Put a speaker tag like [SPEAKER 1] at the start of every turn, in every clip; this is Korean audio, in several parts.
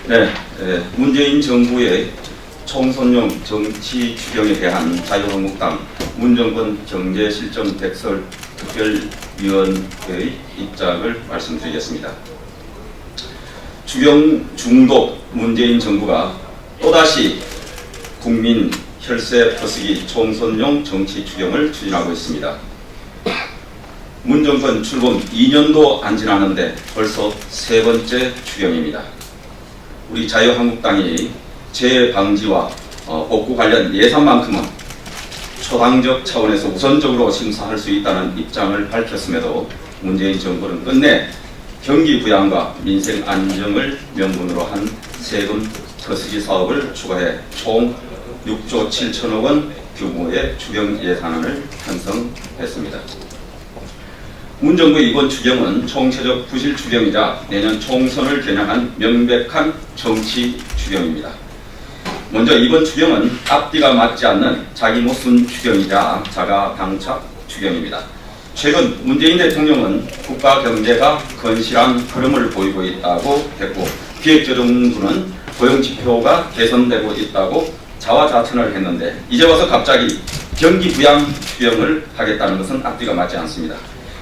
[SPEAKER 1] 네, 문재인 정부의 총선용 정치 추경에 대한 자유한국당 문정권 경제실정 백설 특별위원회의 입장을 말씀드리겠습니다. 추경 중독 문재인 정부가 또다시 국민 혈세 퍼쓰기 총선용 정치 추경을 추진하고 있습니다. 문정권 출범 2년도 안 지났는데 벌써 세 번째 추경입니다. 우리 자유한국당이 재해 방지와 복구 관련 예산만큼은 초당적 차원에서 우선적으로 심사할 수 있다는 입장을 밝혔음에도 문재인 정부는 끝내 경기 부양과 민생 안정을 명분으로 한 세금 퍼쓰기 사업을 추가해 총 6조 7천억 원 규모의 추경 예산안을 편성했습니다. 문정부의 이번 추경은 총체적 부실 추경이자 내년 총선을 겨냥한 명백한 정치 추경입니다. 먼저 이번 추경은 앞뒤가 맞지 않는 자기 못쓴 추경이자 자가당착 추경입니다. 최근 문재인 대통령은 국가 경제가 건실한 흐름을 보이고 있다고 했고 기획재정부는 고용지표가 개선되고 있다고 자화자찬을 했는데 이제 와서 갑자기 경기 부양 추경을 하겠다는 것은 앞뒤가 맞지 않습니다.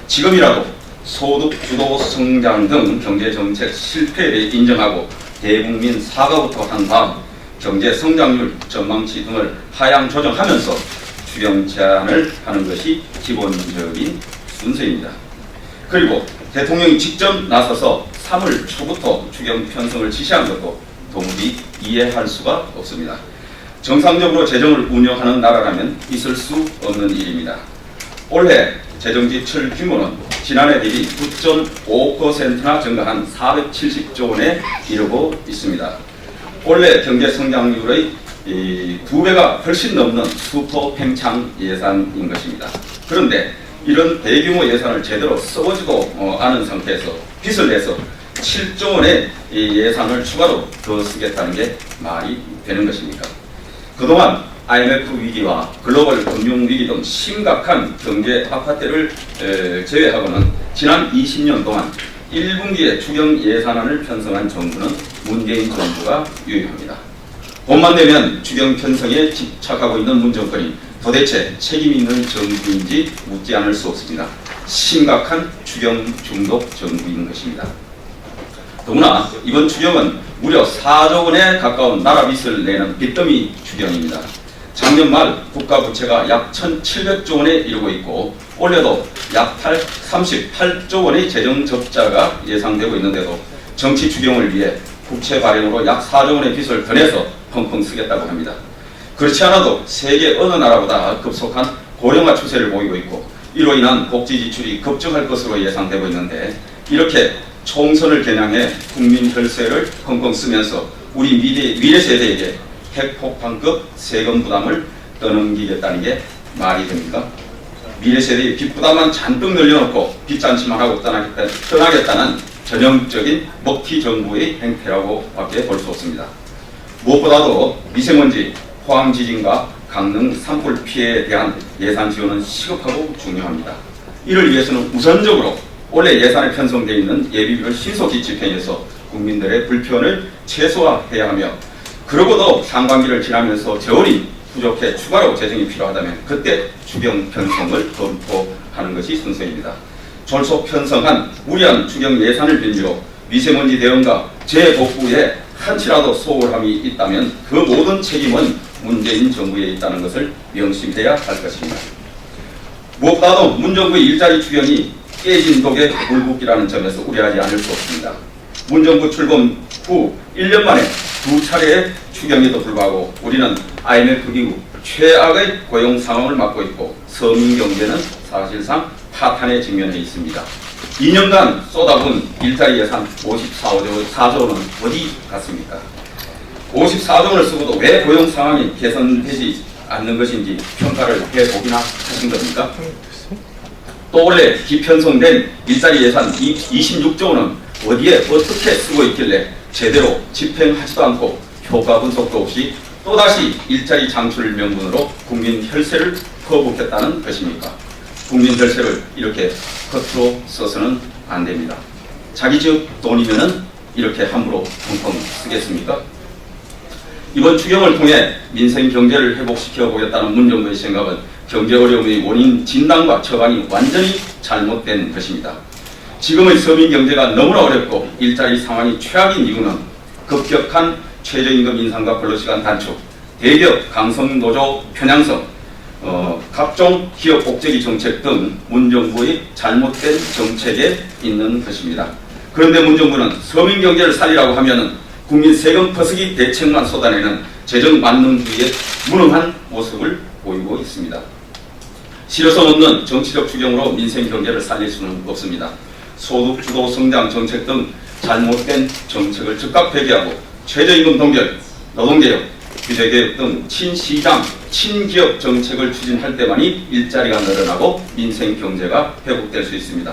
[SPEAKER 1] 지금이라도 소득 주도 성장 등 경제정책 실패를 인정하고 대국민 사과부터 한 다음 경제 성장률 전망치 등을 하향 조정하면서 추경 제안을 하는 것이 기본적인 순서입니다. 그리고 대통령이 직접 나서서 3월 초부터 추경 편성을 지시한 것도 도무지 이해할 수가 없습니다. 정상적으로 재정을 운영하는 나라라면 있을 수 없는 일입니다. 올해 재정지출 규모는 지난해 대비 9.5%나 증가한 470조 원에 이르고 있습니다. 올해 경제 성장률의 2배가 훨씬 넘는 슈퍼 팽창 예산인 것입니다. 그런데 이런 대규모 예산을 제대로 써보지도 않은 상태에서 빚을 내서 7조 원의 예산을 추가로 더 쓰겠다는 게 말이 되는 것입니까? 그동안 IMF 위기와 글로벌 금융 위기 등 심각한 경제 악화때를 제외하고는 지난 20년 동안 1분기에 추경 예산안을 편성한 정부는 문재인 정부가 유일합니다. 봄만 되면 추경 편성에 집착하고 있는 문정권이 도대체 책임 있는 정부인지 묻지 않을 수 없습니다. 심각한 추경 중독 정부인 것입니다. 더구나 이번 추경은 무려 4조 원에 가까운 나라 빚을 내는 빚더미 추경입니다. 작년 말 국가 부채가 약 1,700조 원에 이르고 있고 올해도 약 38조 원의 재정 적자가 예상되고 있는데도 정치 추경을 위해 국채 발행으로 약 4조 원의 빚을 더 내서 펑펑 쓰겠다고 합니다. 그렇지 않아도 세계 어느 나라보다 급속한 고령화 추세를 보이고 있고 이로 인한 복지 지출이 급증할 것으로 예상되고 있는데 이렇게 총선을 겨냥해 국민 혈세를 펑펑 쓰면서 우리 미래 세대에게 핵폭탄급 세금 부담을 떠넘기겠다는 게 말이 됩니까? 미래 세대의 빚 부담만 잔뜩 늘려놓고 빚잔치만 하고 떠나겠다는 전형적인 먹튀 정부의 행태라고 밖에 볼 수 없습니다. 무엇보다도 미세먼지, 포항 지진과 강릉 산불 피해에 대한 예산 지원은 시급하고 중요합니다. 이를 위해서는 우선적으로 올해 예산에 편성되어 있는 예비비를 신속히 집행해서 국민들의 불편을 최소화해야 하며 그러고도 상반기를 지나면서 재원이 부족해 추가로 재정이 필요하다면 그때 추경 편성을 검토하는 것이 순서입니다. 졸속 편성한 무리한 추경 예산을 빈지로 미세먼지 대응과 재복구에 한치라도 소홀함이 있다면 그 모든 책임은 문재인 정부에 있다는 것을 명심해야 할 것입니다. 무엇보다도 문정부의 일자리 추경이 깨진 독에 물붓기라는 점에서 우려하지 않을 수 없습니다. 문정부 출범 후 1년 만에 2차례의 추경에도 불구하고 우리는 IMF 기구 최악의 고용 상황을 맞고 있고 서민 경제는 사실상 파탄에 직면해 있습니다. 2년간 쏟아부은 일자리 예산 54조 원은 어디 갔습니까? 54조 원을 쓰고도 왜 고용 상황이 개선되지 않는 것인지 평가를 해보기나 하신 겁니까? 또 올해 기편성된 일자리 예산 26조 원은 어디에 어떻게 쓰고 있길래 제대로 집행하지도 않고 효과 분석도 없이 또다시 일자리 창출 명분으로 국민 혈세를 퍼붓겠다는 것입니까? 국민 혈세를 이렇게 겉으로 써서는 안 됩니다. 자기 집 돈이면은 이렇게 함부로 텅텅 쓰겠습니까? 이번 추경을 통해 민생 경제를 회복시켜 보겠다는 문정부의 생각은 경제 어려움의 원인 진단과 처방이 완전히 잘못된 것입니다. 지금의 서민 경제가 너무나 어렵고 일자리 상황이 최악인 이유는 급격한 최저임금 인상과 근로시간 단축, 대기업 강성노조 편향성, 각종 기업 복제기 정책 등 문정부의 잘못된 정책에 있는 것입니다. 그런데 문정부는 서민 경제를 살리라고 하면은 국민 세금 퍼쓰기 대책만 쏟아내는 재정 만능주의의 무능한 모습을 보이고 있습니다. 실효성 없는 정치적 추경으로 민생 경제를 살릴 수는 없습니다. 소득 주도 성장 정책 등 잘못된 정책을 즉각 폐기하고 최저임금 동결, 노동개혁, 규제개혁 등 친시장, 친기업 정책을 추진할 때만이 일자리가 늘어나고 민생 경제가 회복될 수 있습니다.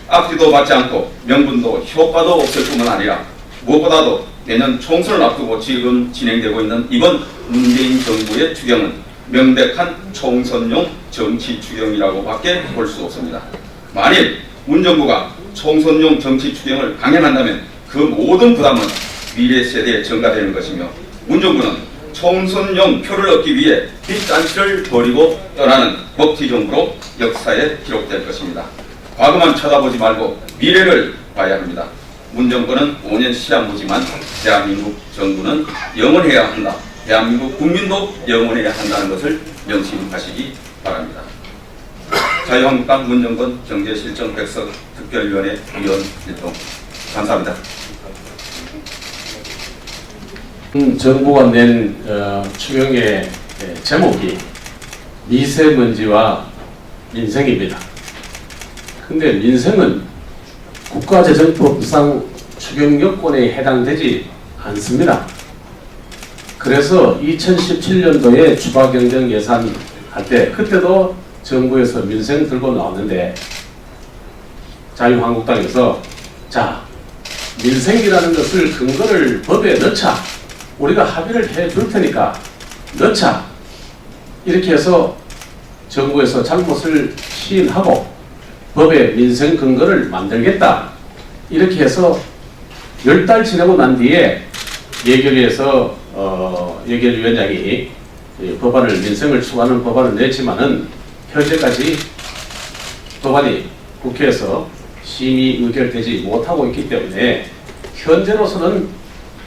[SPEAKER 1] 앞뒤도 맞지 않고 명분도 효과도 없을 뿐만 아니라 무엇보다도 내년 총선을 앞두고 지금 진행되고 있는 이번 문재인 정부의 추경은 명백한 총선용 정치 추경이라고밖에 볼 수 없습니다. 만일 문 정부가 총선용 정치 추경을 강행한다면 그 모든 부담은 미래 세대에 전가되는 것이며 문 정부는 총선용 표를 얻기 위해 빚잔치를 벌이고 떠나는 먹튀 정부로 역사에 기록될 것입니다. 과거만 쳐다보지 말고 미래를 봐야 합니다. 문 정부는 5년 시한부지만 대한민국 정부는 영원해야 한다. 대한민국 국민도 영원해야 한다는 것을 명심하시기 바랍니다. 자유한국당 문정권 경제실정 백석 특별위원회 위원 일동 감사합니다.
[SPEAKER 2] 정부가 낸 추경의 제목이 미세먼지와 민생입니다. 근데 민생은 국가재정법상 추경요건에 해당되지 않습니다. 그래서 2017년도에 추가경정 예산 할 때 그때도 정부에서 민생 들고 나왔는데 자유한국당에서 자 민생이라는 것을 근거를 법에 넣자, 우리가 합의를 해줄 테니까 넣자, 이렇게 해서 정부에서 잘못을 시인하고 법에 민생 근거를 만들겠다, 이렇게 해서 10달 지나고 난 뒤에 예결위에서 예결위원장이 법안을, 민생을 추구하는 법안을 냈지만은 현재까지 법안이 국회에서 심의 의결되지 못하고 있기 때문에 현재로서는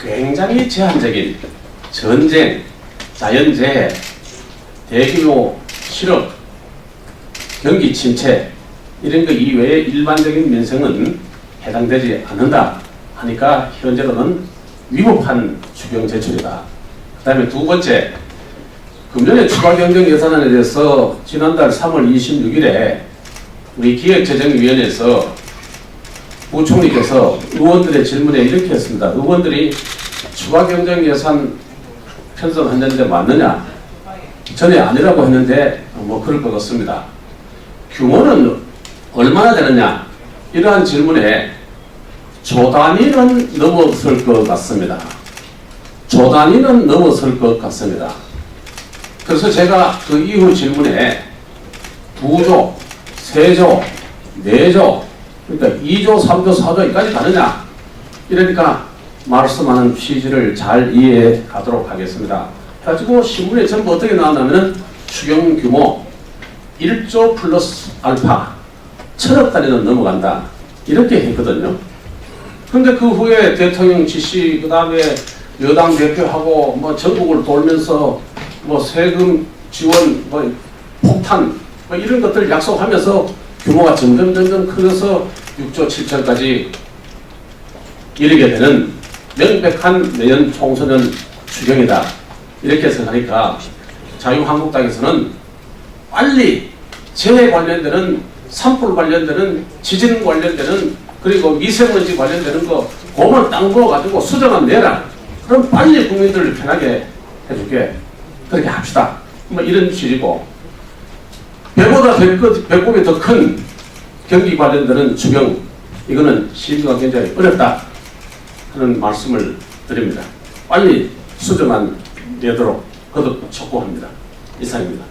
[SPEAKER 2] 굉장히 제한적인 전쟁, 자연재해, 대규모 실업, 경기 침체 이런 거 이외에 일반적인 민생은 해당되지 않는다 하니까 현재로는 위법한 추경 제출이다. 그 다음에 두 번째, 금년에 추가경정 예산안에 대해서 지난달 3월 26일에 우리 기획재정위원회에서 부총리께서 의원들의 질문에 이렇게 했습니다. 의원들이 추가경정 예산 편성했는데 맞느냐? 전에 아니라고 했는데 뭐 그럴 것 같습니다. 규모는 얼마나 되느냐? 이러한 질문에 조 단위는 넘어설 것 같습니다. 조 단위는 넘어설 것 같습니다. 그래서 제가 그 이후 질문에 2조, 3조, 4조, 그러니까 2조, 3조, 4조까지 가느냐? 이러니까 말씀하는 취지를 잘 이해하도록 하겠습니다. 가지고 신문에 전부 어떻게 나왔냐면 추경 규모 1조 플러스 알파 1000억 단위는 넘어간다, 이렇게 했거든요. 근데 그 후에 대통령 지시, 그 다음에 여당 대표하고 뭐 전국을 돌면서 뭐 세금 지원, 뭐 폭탄, 뭐 이런 것들 약속하면서 규모가 점점 커져서 6조 7천까지 이르게 되는 명백한 내년 총선은 추경이다, 이렇게 생각하니까 자유한국당에서는 빨리 재해 관련되는, 산불 관련되는, 지진 관련되는, 그리고 미세먼지 관련되는 거 그만 딱 모아가지고 수정안 내라. 그럼 빨리 국민들을 편하게 해줄게. 그렇게 합시다. 뭐 이런 취지고, 배보다 배꼽이 더 큰 경기 관련되는 추경, 이거는 실기가 굉장히 어렵다 하는 말씀을 드립니다. 빨리 수정안 내도록 거듭 촉구합니다. 이상입니다.